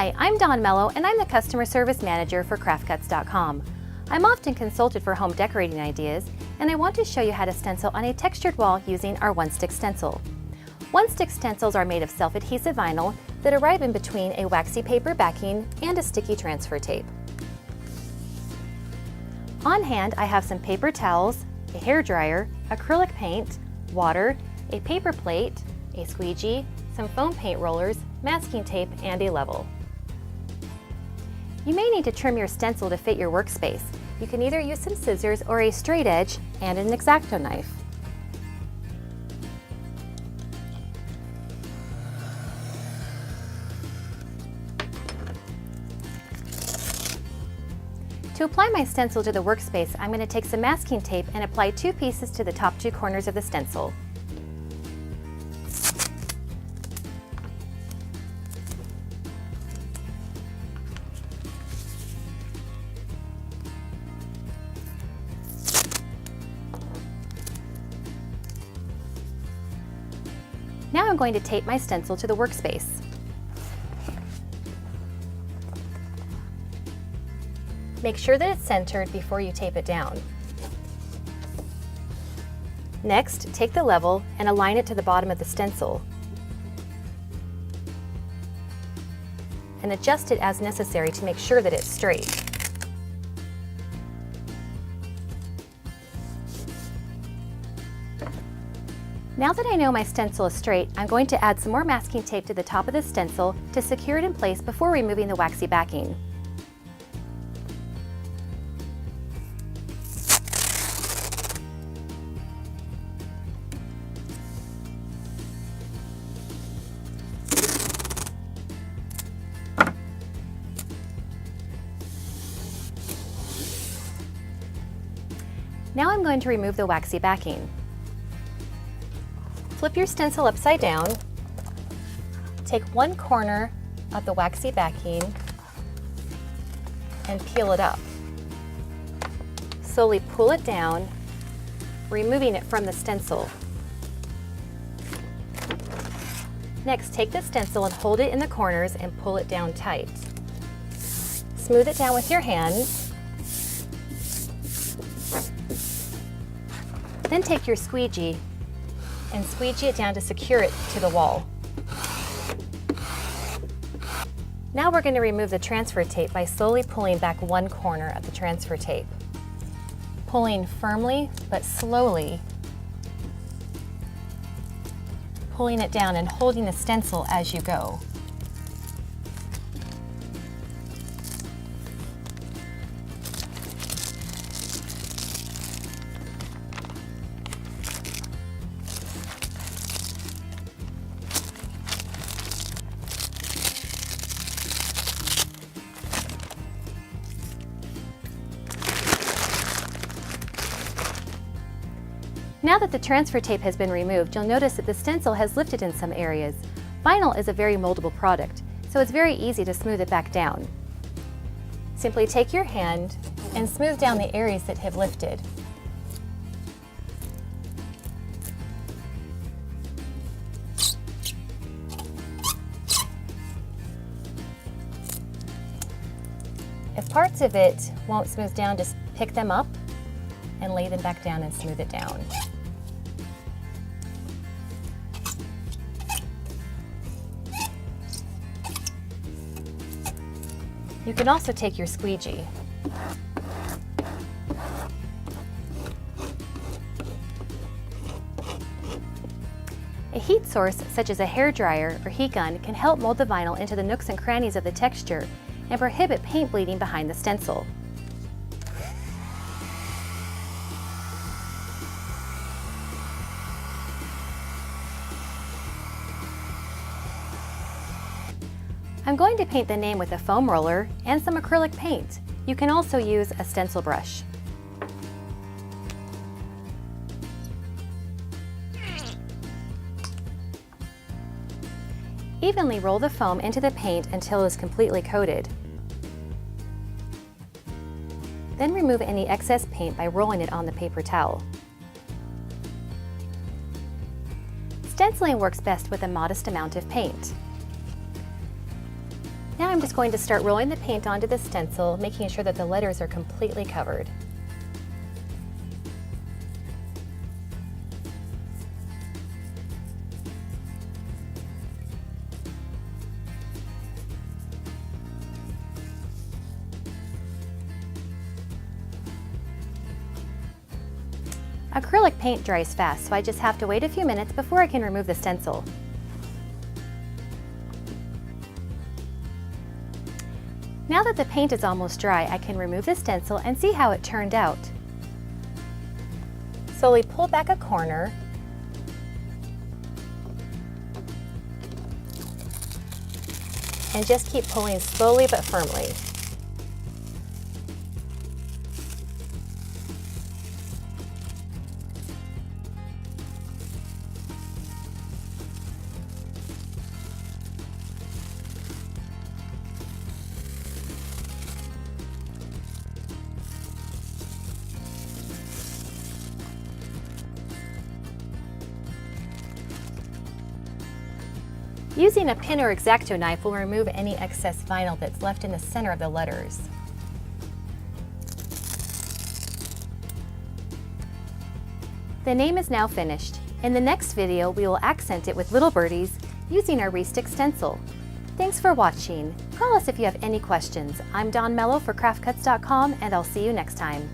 Hi, I'm Dawn Mello and I'm the Customer Service Manager for craftcuts.com. I'm often consulted for home decorating ideas, and I want to show you how to stencil on a textured wall using our one-stick stencil. One-stick stencils are made of self-adhesive vinyl that arrive in between a waxy paper backing and a sticky transfer tape. On hand, I have some paper towels, a hairdryer, acrylic paint, water, a paper plate, a squeegee, some foam paint rollers, masking tape, and a level. You may need to trim your stencil to fit your workspace. You can either use some scissors or a straight edge and an X-Acto knife. To apply my stencil to the workspace, I'm going to take some masking tape and apply 2 pieces to the top 2 corners of the stencil. Now I'm going to tape my stencil to the workspace. Make sure that it's centered before you tape it down. Next, take the level and align it to the bottom of the stencil, and adjust it as necessary to make sure that it's straight. Now that I know my stencil is straight, I'm going to add some more masking tape to the top of the stencil to secure it in place before removing the waxy backing. Now I'm going to remove the waxy backing. Flip your stencil upside down, take one corner of the waxy backing and peel it up. Slowly pull it down, removing it from the stencil. Next, take the stencil and hold it in the corners and pull it down tight. Smooth it down with your hands. Then take your squeegee and squeegee it down to secure it to the wall. Now we're going to remove the transfer tape by slowly pulling back one corner of the transfer tape. Pulling firmly but slowly, pulling it down and holding the stencil as you go. Now that the transfer tape has been removed, you'll notice that the stencil has lifted in some areas. Vinyl is a very moldable product, so it's very easy to smooth it back down. Simply take your hand and smooth down the areas that have lifted. If parts of it won't smooth down, just pick them up and lay them back down and smooth it down. You can also take your squeegee. A heat source, such as a hairdryer or heat gun, can help mold the vinyl into the nooks and crannies of the texture and prohibit paint bleeding behind the stencil. I'm going to paint the name with a foam roller and some acrylic paint. You can also use a stencil brush. Evenly roll the foam into the paint until it is completely coated. Then remove any excess paint by rolling it on the paper towel. Stenciling works best with a modest amount of paint. Now I'm just going to start rolling the paint onto the stencil, making sure that the letters are completely covered. Acrylic paint dries fast, so I just have to wait a few minutes before I can remove the stencil. Now that the paint is almost dry, I can remove the stencil and see how it turned out. Slowly pull back a corner and just keep pulling slowly but firmly. Using a pin or X-Acto knife will remove any excess vinyl that's left in the center of the letters. The name is now finished. In the next video, we will accent it with little birdies using our Restick stencil. Thanks for watching. Call us if you have any questions. I'm Dawn Mello for craftcuts.com, and I'll see you next time.